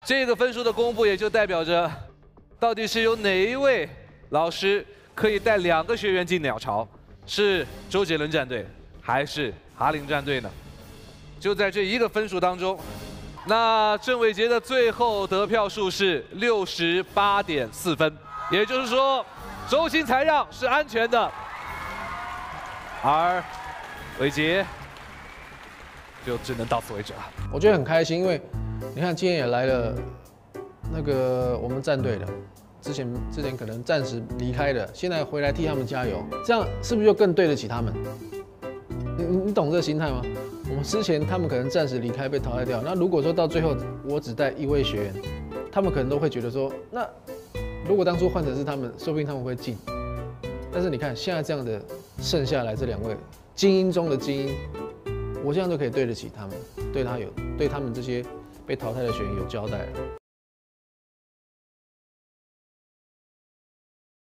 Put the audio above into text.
这个分数的公布也就代表着，到底是有哪一位老师可以带2个学员进鸟巢，是周杰伦战队还是哈林战队呢？就在这一个分数当中，那郑伟杰的最后得票数是68.4分，也就是说，周鑫才让是安全的，而伟杰就只能到此为止了。我觉得很开心，因为你看今天也来了那个我们战队的，之前可能暂时离开的，现在回来替他们加油，这样是不是就更对得起他们？你懂这个心态吗？我们之前他们可能暂时离开被淘汰掉，那如果说到最后我只带1位学员，他们可能都会觉得说，那如果当初换成是他们，说不定他们会进。但是你看现在这样的剩下来这2位精英中的精英，我这样就可以对得起他们，对他们这些被淘汰的学员有交代了。